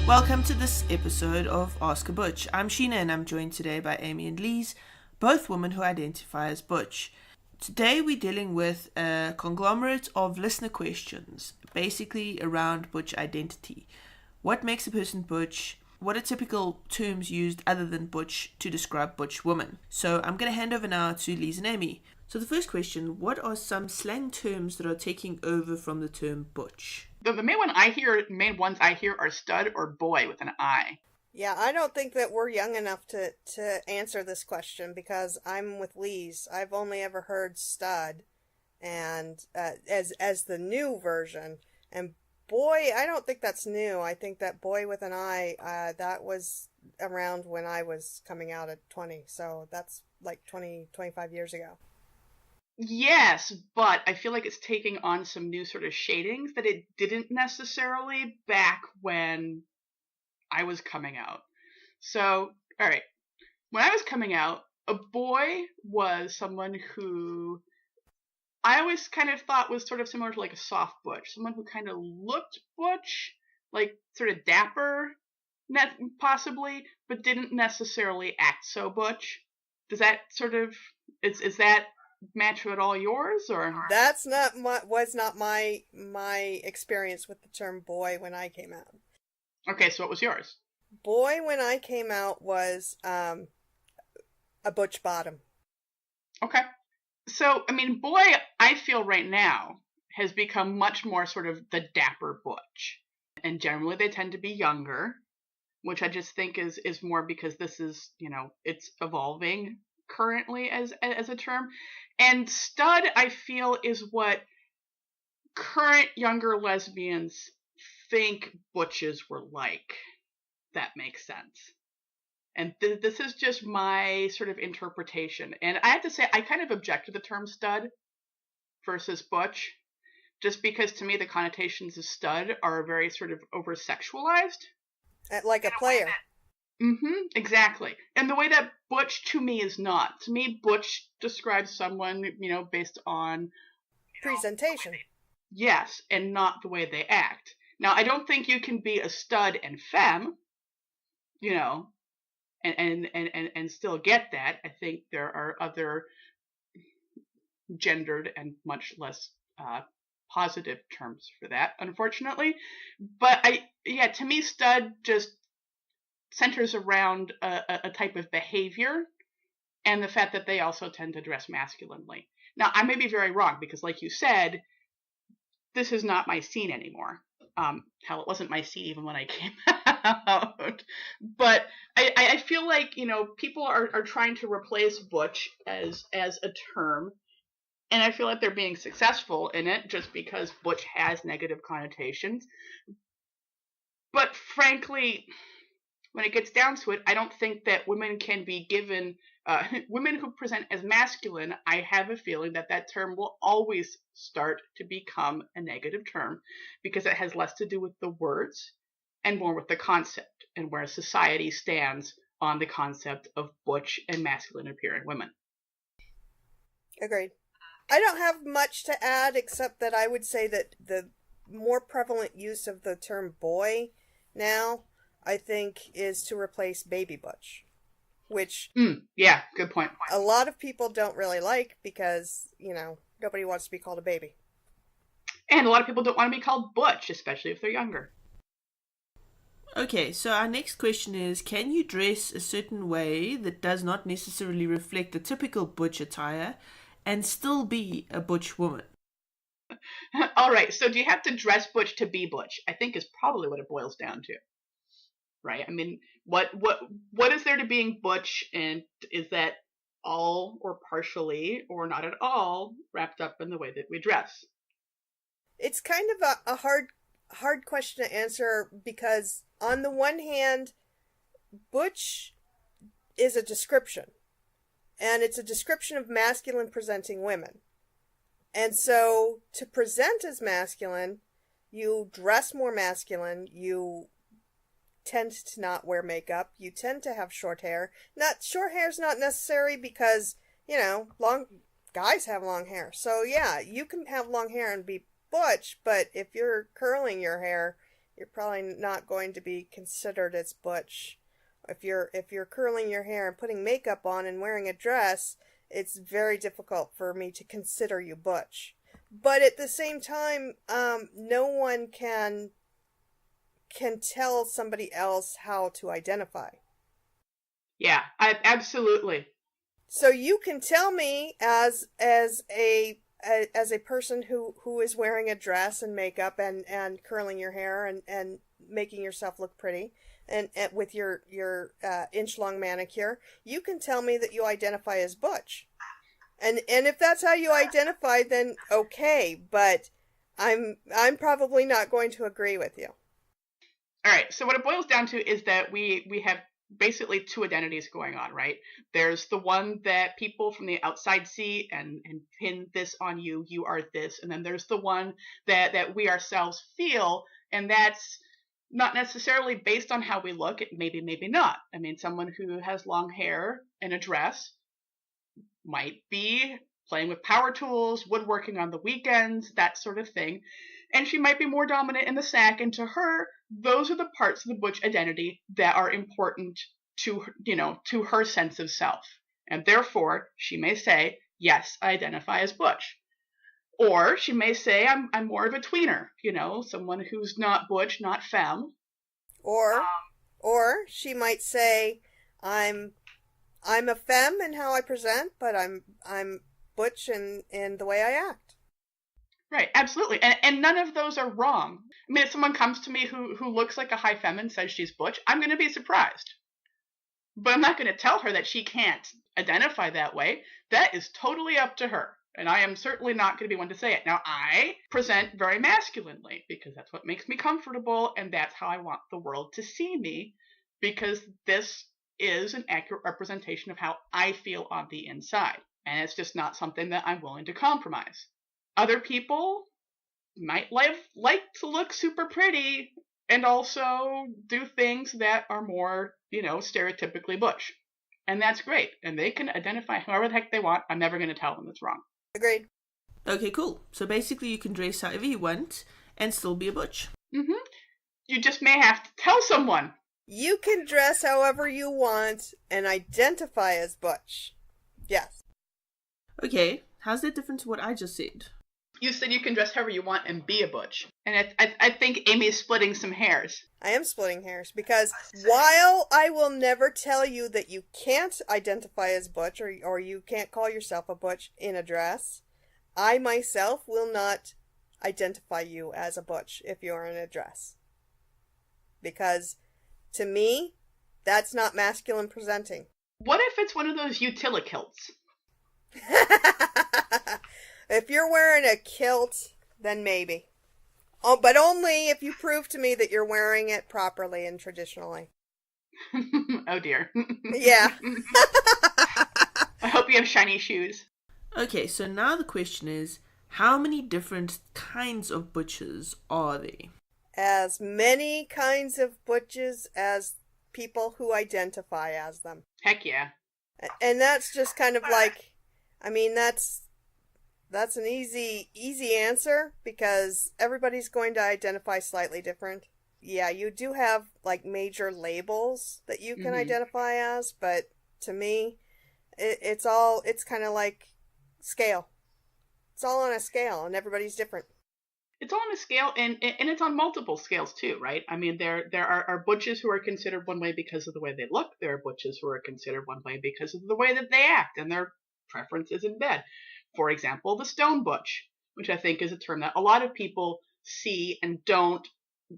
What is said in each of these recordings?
Welcome to this episode of Ask A Butch. I'm Sheena and I'm joined today by Amy and Lise, both women who identify as butch. Today we're dealing with a conglomerate of listener questions, basically around butch identity. What makes a person butch? What are typical terms used other than butch to describe butch women? So I'm going to hand over now to Lise and Amy. So the first question, what are some slang terms that are taking over from the term butch? The main ones I hear are stud or boy with an I. Yeah, I don't think that we're young enough to answer this question because I'm with Lise. I've only ever heard stud and as the new version. And boy, I don't think that's new. I think that boy with an I, that was around when I was coming out at 20. So that's like 25 years ago. Yes, but I feel like it's taking on some new sort of shadings that it didn't necessarily back when I was coming out. So, all right. When I was coming out, a boy was someone who I always kind of thought was sort of similar to like a soft butch. Someone who kind of looked butch, like sort of dapper, possibly, but didn't necessarily act so butch. Does that sort of, is that match at all yours, or? That's was not my experience with the term boy when I came out. Okay, so what was yours? Boy when I came out was a butch bottom. Okay. So, I mean, boy, I feel right now has become much more sort of the dapper butch. And generally they tend to be younger, which I just think is more because this is, it's evolving currently as a term. And stud, I feel, is what current younger lesbians think butches were like. That makes sense. And this is just my sort of interpretation. And I have to say, I kind of object to the term stud versus butch, just because to me the connotations of stud are very sort of over-sexualized. Like a player. Exactly. And the way that butch to me is not. To me, butch describes someone, based on presentation. Yes, and not the way they act. Now, I don't think you can be a stud and femme, and still get that. I think there are other gendered and much less positive terms for that, unfortunately. But to me, stud just centers around a type of behavior and the fact that they also tend to dress masculinely. Now, I may be very wrong because, like you said, this is not my scene anymore. Hell, it wasn't my scene even when I came out. But I feel like, people are trying to replace butch as a term. And I feel like they're being successful in it just because butch has negative connotations. But frankly, when it gets down to it, I don't think that women can be given, women who present as masculine, I have a feeling that term will always start to become a negative term because it has less to do with the words and more with the concept and where society stands on the concept of butch and masculine appearing women. Agreed. I don't have much to add except that I would say that the more prevalent use of the term boy now, I think, is to replace baby butch, which yeah, good point. A lot of people don't really like because, nobody wants to be called a baby. And a lot of people don't want to be called butch, especially if they're younger. Okay, so our next question is, can you dress a certain way that does not necessarily reflect the typical butch attire and still be a butch woman? All right, so do you have to dress butch to be butch? I think is probably what it boils down to. Right? I mean, what is there to being butch, and is that all or partially or not at all wrapped up in the way that we dress? It's kind of a hard question to answer because on the one hand, butch is a description, and it's a description of masculine presenting women. And so to present as masculine, you dress more masculine, you tend to not wear makeup, you tend to have short hair. Short hair is not necessary because, long guys have long hair. So yeah, you can have long hair and be butch, but if you're curling your hair, you're probably not going to be considered as butch. If you're curling your hair and putting makeup on and wearing a dress, it's very difficult for me to consider you butch. But at the same time, no one can tell somebody else how to identify. Yeah, absolutely. So you can tell me as a person who is wearing a dress and makeup and curling your hair and making yourself look pretty and with your inch-long manicure, you can tell me that you identify as butch. And if that's how you identify, then okay, but I'm probably not going to agree with you. All right, so what it boils down to is that we have basically two identities going on, right? There's the one that people from the outside see and pin this on you, you are this, and then there's the one that we ourselves feel, and that's not necessarily based on how we look. It maybe not. I mean, someone who has long hair and a dress might be playing with power tools, woodworking on the weekends, that sort of thing. And she might be more dominant in the sack, and to her, those are the parts of the butch identity that are important to, to her sense of self. And therefore, she may say, yes, I identify as butch. Or she may say, I'm more of a tweener, someone who's not butch, not femme. Or she might say, I'm a femme in how I present, but I'm butch in the way I act. Right, absolutely. And none of those are wrong. I mean, if someone comes to me who looks like a high femme and says she's butch, I'm going to be surprised. But I'm not going to tell her that she can't identify that way. That is totally up to her. And I am certainly not going to be one to say it. Now, I present very masculinely because that's what makes me comfortable, and that's how I want the world to see me, because this is an accurate representation of how I feel on the inside. And it's just not something that I'm willing to compromise. Other people might like to look super pretty and also do things that are more, stereotypically butch. And that's great. And they can identify however the heck they want. I'm never going to tell them it's wrong. Agreed. Okay, cool. So basically you can dress however you want and still be a butch. Mm-hmm. You just may have to tell someone. You can dress however you want and identify as butch. Yes. Okay, how's that different to what I just said? You said you can dress however you want and be a butch. And I think Amy's splitting some hairs. I am splitting hairs because while I will never tell you that you can't identify as butch or you can't call yourself a butch in a dress, I myself will not identify you as a butch if you're in a dress. Because to me, that's not masculine presenting. What if it's one of those utilikilts? If you're wearing a kilt, then maybe. Oh, but only if you prove to me that you're wearing it properly and traditionally. Oh dear. Yeah. I hope you have shiny shoes. Okay, so now the question is, how many different kinds of butches are there? As many kinds of butches as people who identify as them. Heck yeah. And that's just kind of like, I mean, that's an easy answer because everybody's going to identify slightly different. Yeah, you do have like major labels that you can identify as, but to me, it's kind of like scale. It's all on a scale and everybody's different. It's on a scale and it's on multiple scales too, right? I mean, there are butches who are considered one way because of the way they look. There are butches who are considered one way because of the way that they act and their preferences in bed. For example, the stone butch, which I think is a term that a lot of people see and don't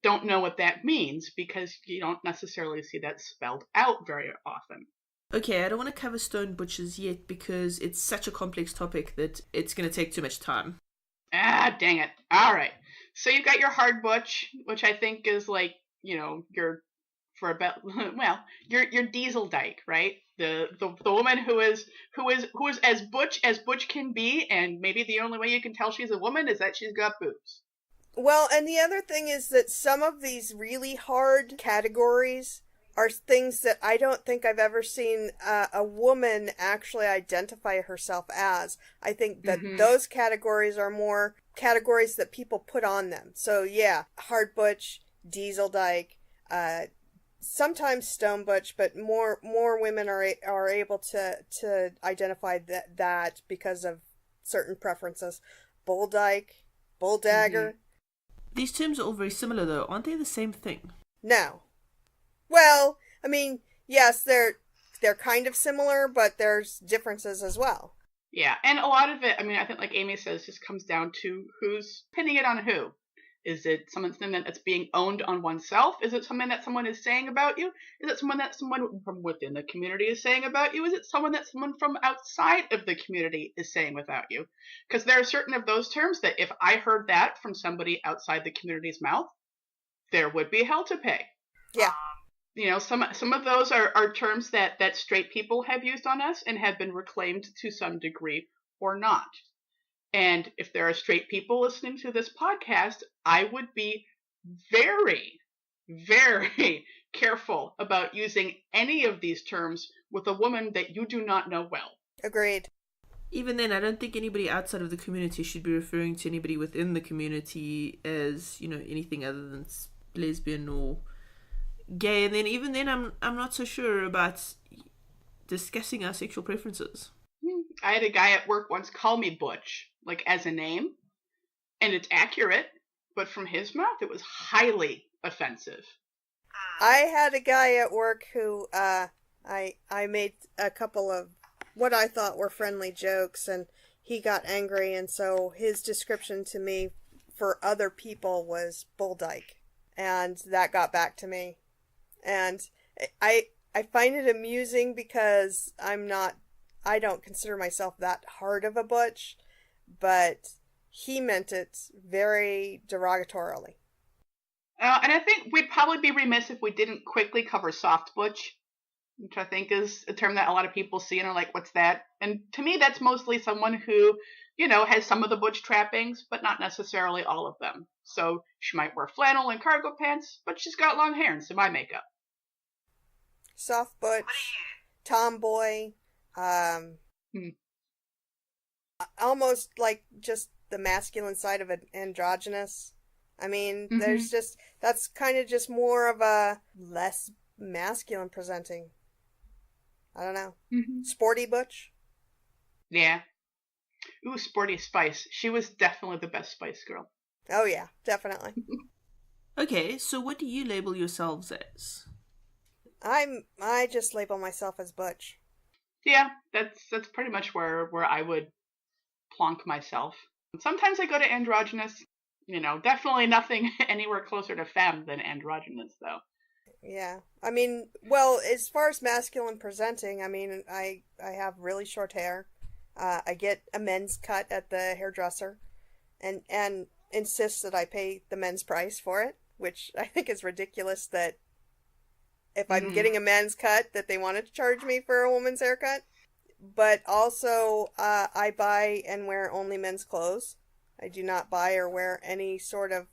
know what that means because you don't necessarily see that spelled out very often. Okay, I don't want to cover stone butches yet because it's such a complex topic that it's going to take too much time. Ah, dang it. All right. So you've got your hard butch, which I think is like, your diesel dyke, right? The woman who is as butch can be, and maybe the only way you can tell she's a woman is that she's got boobs. Well, and the other thing is that some of these really hard categories are things that I don't think I've ever seen a woman actually identify herself as. I think that those categories are more categories that people put on them. So yeah, hard butch, diesel dyke, sometimes stone butch, but more women are able to identify that because of certain preferences. Bull dyke, bull dagger. These terms are all very similar, though. Aren't they the same thing? No. Well, I mean, yes, they're kind of similar, but there's differences as well. Yeah, and a lot of it, I mean, I think like Amy says, just comes down to who's pinning it on who. Is it something that's being owned on oneself? Is it something that someone is saying about you? Is it someone that someone from within the community is saying about you? Is it someone that someone from outside of the community is saying about you? Because there are certain of those terms that if I heard that from somebody outside the community's mouth, there would be hell to pay. Yeah. You know, some of those are terms that straight people have used on us and have been reclaimed to some degree or not. And if there are straight people listening to this podcast, I would be very, very careful about using any of these terms with a woman that you do not know well. Agreed. Even then, I don't think anybody outside of the community should be referring to anybody within the community as, you know, anything other than lesbian or gay. And then even then, I'm not so sure about discussing our sexual preferences. I had a guy at work once call me Butch, like as a name, and it's accurate, but from his mouth it was highly offensive. I had a guy at work who I made a couple of what I thought were friendly jokes, and he got angry, and so his description to me for other people was bull dyke, and that got back to me. And I find it amusing because I don't consider myself that hard of a butch, but he meant it very derogatorily. And I think we'd probably be remiss if we didn't quickly cover soft butch, which I think is a term that a lot of people see and are like, what's that? And to me, that's mostly someone who, you know, has some of the butch trappings, but not necessarily all of them. So she might wear flannel and cargo pants, but she's got long hair and some eye makeup. Soft butch, tomboy, almost like just the masculine side of an androgynous. I mean, there's just, that's kind of just more of a less masculine presenting. I don't know. Sporty butch? Yeah. Ooh, Sporty Spice. She was definitely the best Spice Girl. Oh yeah, definitely. Okay, so what do you label yourselves as? I just label myself as butch. Yeah, that's pretty much where I would plonk myself. Sometimes I go to androgynous, you know, definitely nothing anywhere closer to femme than androgynous though. Yeah. I mean, well, as far as masculine presenting, I mean, I have really short hair. I get a men's cut at the hairdresser and insist that I pay the men's price for it, which I think is ridiculous that if I'm getting a men's cut that they wanted to charge me for a woman's haircut. But also, I buy and wear only men's clothes. I do not buy or wear any sort of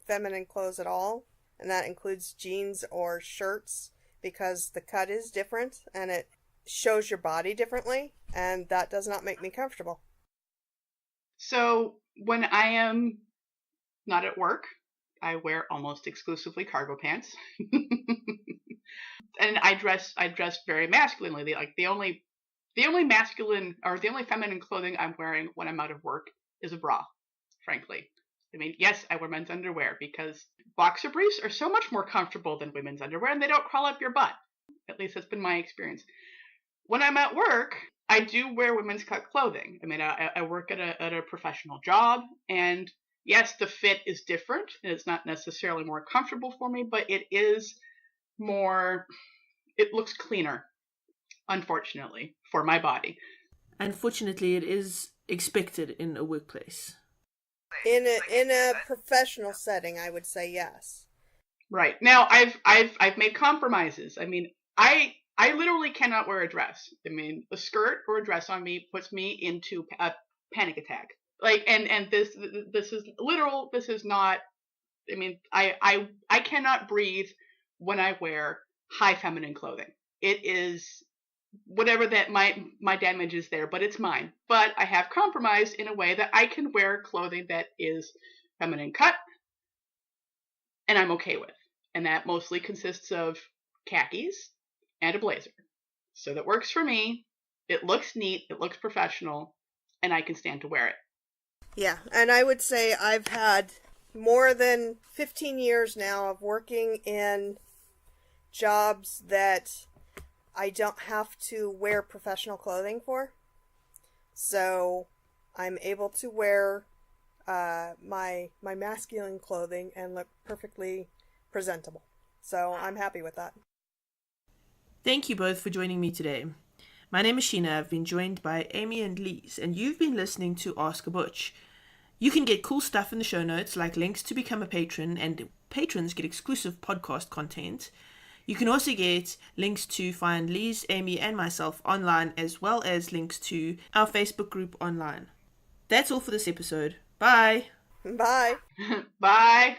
feminine clothes at all. And that includes jeans or shirts because the cut is different and it shows your body differently. And that does not make me comfortable. So when I am not at work, I wear almost exclusively cargo pants. And I dress very masculinely. Like the only masculine or the only feminine clothing I'm wearing when I'm out of work is a bra, frankly. I mean, yes, I wear men's underwear because boxer briefs are so much more comfortable than women's underwear and they don't crawl up your butt. At least that's been my experience. When I'm at work, I do wear women's cut clothing. I mean, I work at a professional job, and yes, the fit is different and it's not necessarily more comfortable for me, but it looks cleaner, unfortunately, for my body. Unfortunately, it is expected in a workplace. In a professional setting, I would say yes. Right. Now, I've made compromises. I mean, I literally cannot wear a dress. I mean, a skirt or a dress on me puts me into a panic attack. Like, and this is literal. This is not. I mean, I cannot breathe when I wear high feminine clothing. It is whatever that my damage is there, but it's mine. But I have compromised in a way that I can wear clothing that is feminine cut, and I'm okay with. and that mostly consists of khakis and a blazer. So that works for me. It looks neat, it looks professional, and I can stand to wear it. Yeah, and I would say I've had more than 15 years now of working in jobs that I don't have to wear professional clothing for. So I'm able to wear my masculine clothing and look perfectly presentable. So I'm happy with that. Thank you both for joining me today. My name is Sheena. I've been joined by Amy and Lise, and you've been listening to Ask A Butch. You can get cool stuff in the show notes, like links to become a patron, and patrons get exclusive podcast content. You can also get links to find Lise, Amy, and myself online, as well as links to our Facebook group online. That's all for this episode. Bye! Bye! Bye!